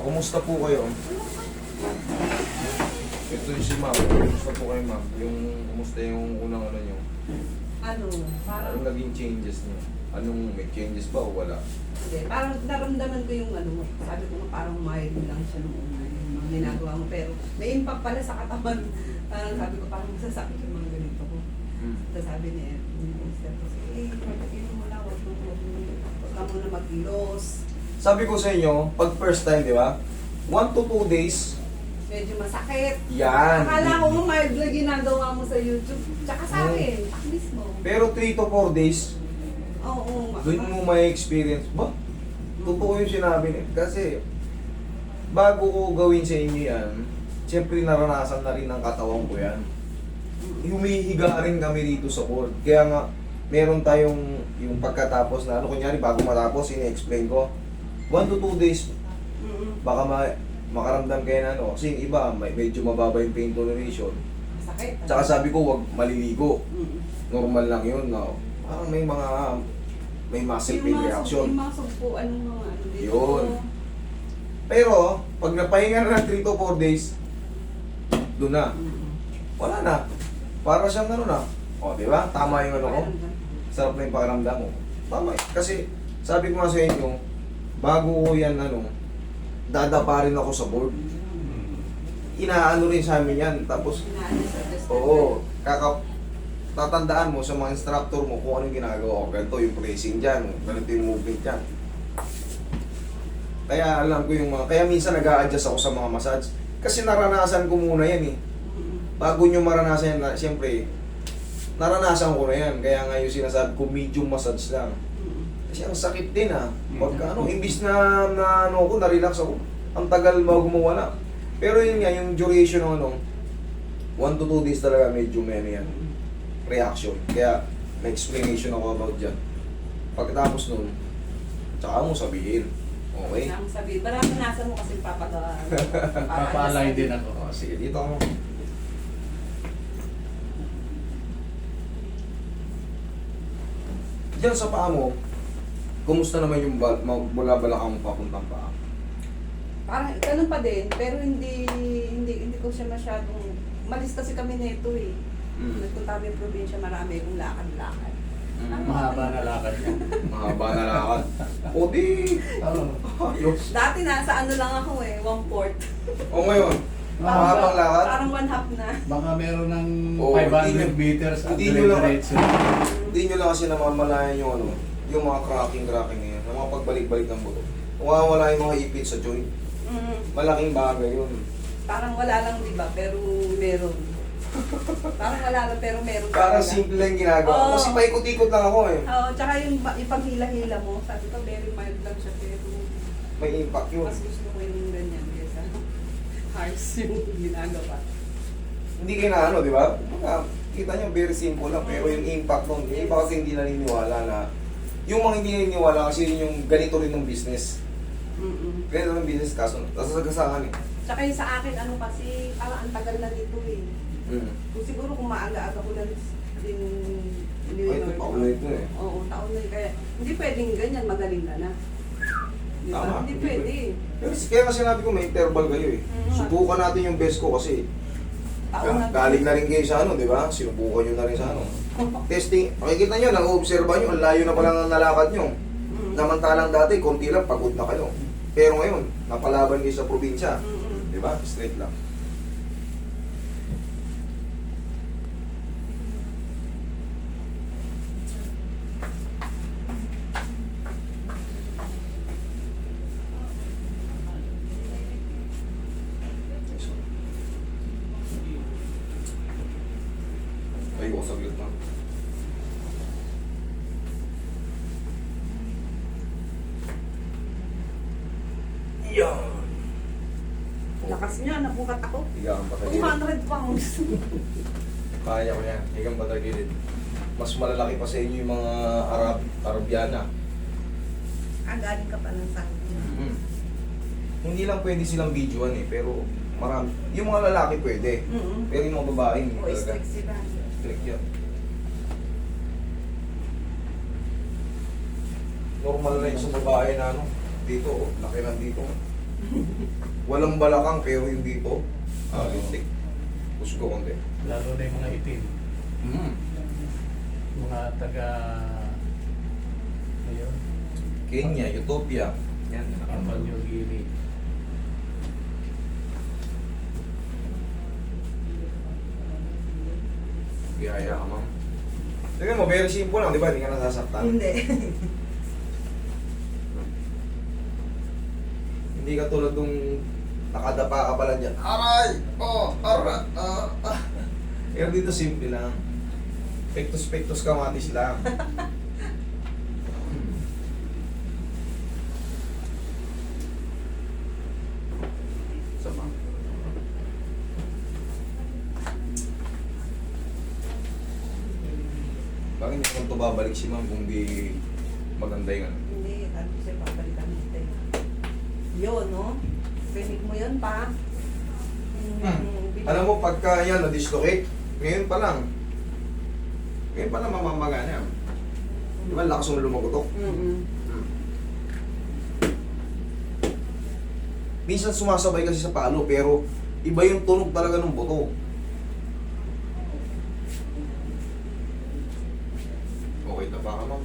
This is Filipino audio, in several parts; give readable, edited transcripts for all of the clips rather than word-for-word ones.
kumusta po kayo? Ito yung si ma'am. Kumusta po kayo, ma'am? Kumusta yung unang ano nyo? Ano, parang, Anong naging changes nyo? May changes ba o wala? hindi, parang naramdaman ko yung ano, sabi ko nga parang mild lang siya nung una, yung mga ginagawa mo, pero may impact pala sa katawan. Parang sabi ko, parang masasakit yung mga ganito ko. Tapos sabi niya, yung mister ko, pagkakinom mo lang, wag ka muna mag-ilos. Sabi ko sa inyo, pag first time, di ba? 1 to 2 days, Medyo masakit. yan. Akala ko mo mild lang ginagawa mo sa YouTube. Tsaka sa akin, at mismo. Pero 3 to 4 days, Oo, doon mo may experience. Ba? Totoo yung sinabi niya. Kasi, bago ko gawin sa inyo yan, siyempre naranasan na rin ng katawan ko yan. Humihiga rin kami dito sa board. Kaya nga, meron tayong yung pagkatapos na, kunyari bago matapos, ini-explain ko. 1 to 2 days, baka makaramdam kayo na ano. Kasi yung iba, medyo mababa yung pain toleration. Masakit. Tsaka sabi ko, wag maliligo. Normal lang yun. No? Parang may muscle pain reaction. Yung mga sugpuan ng mga ano dito. Yun. Pero, pag napahinga na ng 3 to 4 days, doon na. Wala na. Para siyang ano na. O, di ba? Tama yung ano ko. Sarap na yung pakiramdam mo. Tama. Kasi, sabi ko nga sa inyo, bago ko yan dadapa rin ako sa board. Inaano rin sa amin yan. Tapos, oo, tatandaan mo sa mga instructor mo kung anong ginagawa ko. Ganito yung pressing dyan, ganito yung movement dyan. Kaya alam ko yung kaya minsan nag-a-adjust ako sa mga massage. Kasi naranasan ko muna yan eh. Bago nyo maranasan yan, siyempre, naranasan ko na yan. Kaya nga yung sinasabi ko, medium massage lang. Kasi ang sakit din ah. Pagka imbis na na-relax ako, ang tagal bago mawala. Pero yun nga, yung duration ng 1 to 2 days talaga medyo may yan. Reaction. Kaya, may explanation ako about dyan. Pagkatapos nun, tsaka mo sabihin. Okay? Nang sabihin, maranasan mo kasi Papaalay din ako. O, sige, dito ako. Diyan sa paa mo, kumusta naman yung mula balakang papuntang paa? Parang ganun pa din, pero hindi ko siya masyadong, malis kasi kami nito eh. Nagpunta kami probinsya, marami kong lakad-lakad. Mahaba na lakad yan. Mahaba na lakad. O di, ayos. Dati nasa ano lang ako eh, 1/4. O ngayon, mahabang lakad. Parang 1/2 na. Baka meron ng Oo, 500 meters at hindi nyo lang- diretso. Hindi nyo lang kasi namamalayan yung mga cracking na yan, yung mga pagbalik-balik ng buto. Kung wala yung mga ipit sa joint, malaking bagay yun. Parang wala lang, di ba? Pero meron. Parang wala lang, pero meron. Parang talaga. simple lang ginagawa. Oo. Kasi paikot-ikot lang ako eh. Oo, tsaka yung paghila-hila mo, sabi ko very mild lang siya, pero May impact yun. mas gusto ko yung ganyan kaysa harsh yung ginagawa. Hindi kayo na ano, di ba? Kumbaga, kita nyo, very simple lang. Pero yung impact nun, yung iba kasi hindi naniniwala na yung mga hindi naniniwala kasi yun yung ganito rin ng business. Ganito ng business kaso, nasasagasaan eh. Tsaka yung sa akin, ano kasi, parang ang tagal na dito eh. Kung siguro kung maaga-aga ko lang din Ay, ito pa ulit ito eh. Oo, taon na eh. Kaya hindi pwedeng ganyan, magaling ka na. Di ba? Tama, Hindi hindi pwede. Pero kaya nga sinabi ko may interval kayo eh. Subukan natin yung best ko kasi Taon na. galing na rin kayo sa ano, di ba? Sinubukan nyo na rin sa ano. Testing, makikita nyo, nang-observa nyo, ang layo na pala ng nalakad nyo. Namantalang dati, konti lang, pagod na kayo. Pero ngayon, napalaban kayo sa probinsya. Di ba? Straight lang. Tayo ko saglit na. Yan! Lakas niya, nabukat ako. Higaan pa tagilid. 200 pounds. Kaya ko yan. Higaan pa tagilid. Mas malalaki pa sa inyo yung mga Arabiana. Galing ka pa ng Saudi. Hindi lang pwede silang videoan eh, pero marami. Yung mga lalaki pwede. Pero yung mga babae hindi O, talaga. strict sila. Strict yan. Normal na yun sa babae na ano, dito, laki lang dito. Walang balakang pero yung dito. Lintik. Push ko konti. Lalo na yung mga itim. Mga taga... Ayun. Kenya, Utopia. Yan. Kapag yung gili. Biyaya ka, ma'am. Tingnan mo, very simple lang, di ba? Hindi ka nasasaktan. Hindi. Hindi ka tulad nung nakadapa ka pala dyan. Aray! Oh! Ara! Pero dito simple lang. Pectus kamatis lang. Sama. Bakit hindi ko ito babalik si ma'am kung di maganda yung ano? Hindi, ano siya papalitan natin. Yun, no? Pinig mo yun pa. Alam mo, pagka yan na-dislocate, ngayon pa lang mamamaga na yan. Di ba, lakas mo lumagotok? Minsan sumasabay kasi sa palo, pero iba yung tunog talaga ng buto. Okay na ba ka, ma'am?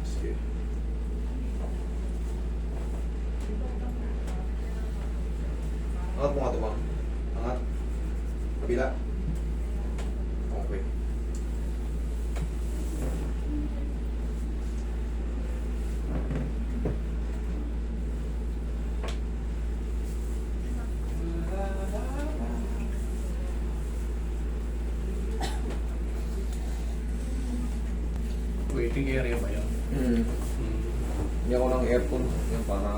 Sige. Angat mo nga ito, ma'am. Angat. Kabila. Okay. Waiting area ba yun? Hindi ako ng aircon. Yan, para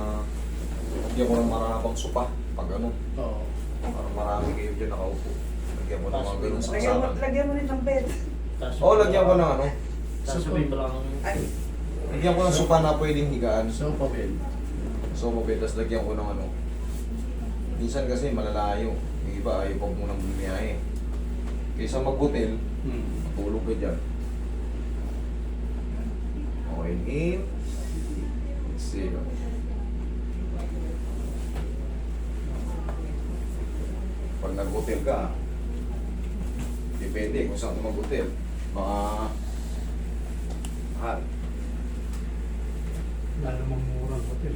hindi ako ng maramang sopa. Pag ano, Oo. parang marami kayo dyan nakaupo. Lagyan mo ng mga ganun sa kasakan. Lagyan mo rin ng bed. Oo, lagyan ko ng ano. Sasabihin ko lang, Ay, Lagyan ko ng sopa na pwedeng higaan. So, pabel. So, mabit, tapos lagyan ko ng ano. Minsan kasi malalayo. Yung iba ayaw pag munang bumiyahe. Kaysa mag-hotel, matulog ka dyan. Okay, in. Exhale. Pag nag-hotel ka, depende kung saan ka mag-hotel. Baka mahal. Lalo namang murang hotel.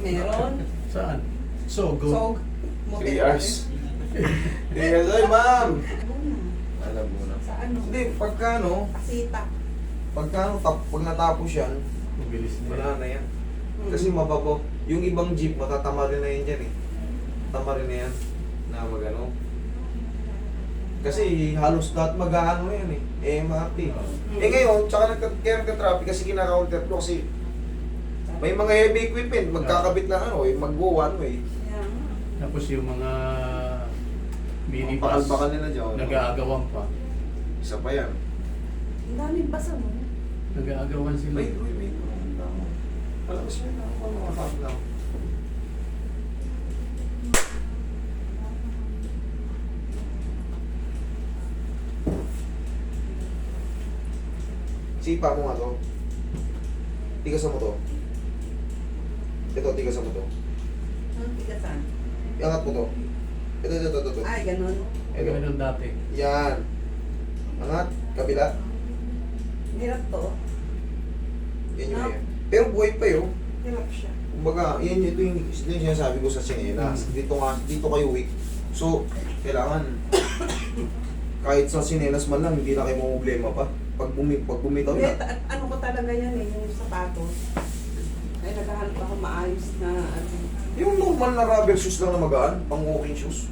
meron. Saan? So, good. So, 3 hours. 3 hours. Ay, ma'am! Alam mo na. Sa ano? Hindi, pagka ano, Kasita. pag natapos yan, Mabilis na. wala na yan. Kasi mababaw. Yung ibang jeep, matatama rin na yan dyan eh. Tama rin na yan. Na magano. Kasi halos lahat mag-ano yan eh. MRT. Eh ngayon, tsaka kaya nagka-traffic kasi kinaka-counter ko kasi may mga heavy equipment, magkakabit na ano eh, mag-go one way. Yan. Tapos yung mga minibus, Pakal-bakal nila dyan. nag-aagawan pa. Isa pa yan. Ang daming basa mo. Nag-aagawan sila. Wait. Alam mo siya na ako mga lang. Sipa mo nga to. Tigasan mo to. Ito, tigasan mo to. Ang tigasan. Iangat mo to. Ito. Ay, ganun. Ito. Ganun dati. Yan. Angat. Kabila. Hirap to. Yan yung Ah. yan. Pero buhay pa yun. Hirap siya. Kumbaga, ito yung sinasabi ko sa sinelas. Dito kayo weak. So, kailangan kahit sa sinelas man lang, hindi na kayo problema pa. Pag bumitaw Hindi, na. ano ko talaga yan eh, yung sapatos. Ay, naghahanap ako maayos na ano. Yung normal na rubber shoes lang na magaan, pang walking shoes.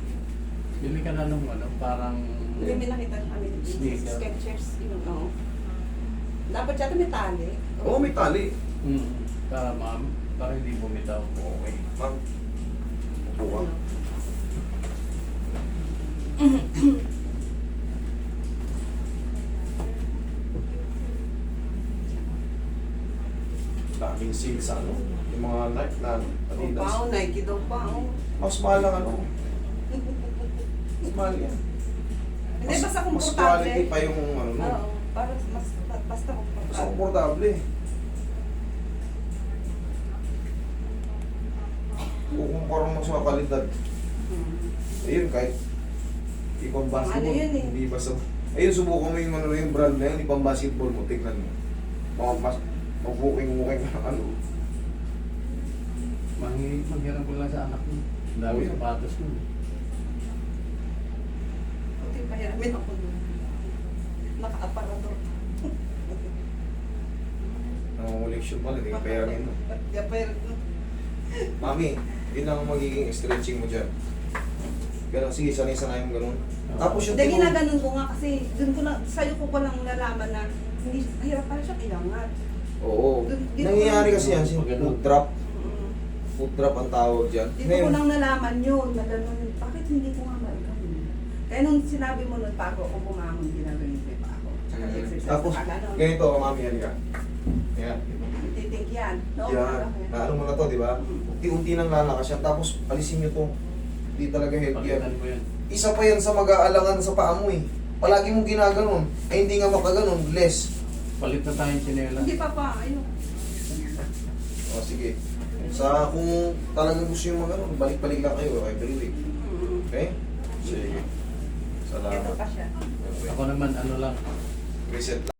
Bili ka na nung parang Hindi may nakita kami Sneaker. Skechers, yun, oo. Dapat yata may tali. Oo, may tali. para hindi bumitaw. Okay. Ma'am, upo ka. Daming sales sa ano, yung mga Nike na Adidas. Pao, Nike daw pao. Mas mahal ang ano. Mas mahal yan. Hindi, basta Mas komportable. quality pa yung ano no. Oo, para mas basta Mas komportable. komportable. Kukumpara mo sa kalidad. Ayun, kahit ibang basketball, Ano yun eh? hindi basta. Ayun, subukan mo yung, ano, yung brand na yun, ibang basketball mo, tignan mo. Mag-booking na ano. Maghiram ko lang sa anak mo. Ang dami Oh, yun. sapatos mo. Buti pahiramin ako nun. Naka-aparador. Nangunguleksyon pala, hindi ka payarin mo. Yeah, pero Mami, yun lang ang magiging stretching mo dyan. Ganun, sige, sanay-sanay mo ganun. Tapos yung hindi, ginaganon ko nga kasi dun ko lang, sa'yo ko lang nalaman na hindi, hirap pala siya ilangat. Oo. Dito Nangyayari ko- kasi yan, Pag ganun. foot drop. Mm. Foot drop ang tawag dyan. Dito ko lang nalaman yun, na gano'n, bakit hindi ko nga maganon? Kaya nung sinabi mo nun, bago ako bumangon, ginaganon ko pa ako. Tsaka exercise Tapos, pa gano'n. ganito, mami, yan ka. Yan. Titik yan. No, Yan. Naano mo na to, di ba? Unti-unti nang lalakas yan. Tapos, alisin nyo to. Hindi talaga healthy yan. Pagitan mo yan. Isa pa yan sa mag-aalangan sa paa mo eh. Palagi mong ginaganon. Eh, hindi nga makaganon. Less. Palit na tayong sinela. Hindi pa pa, ayun. O, sige. Sa kung talagang gusto yung mga ganun, balik-balik lang kayo every week. Okay? Sige. Ito Salamat. pa siya. Ako naman ano lang, Reset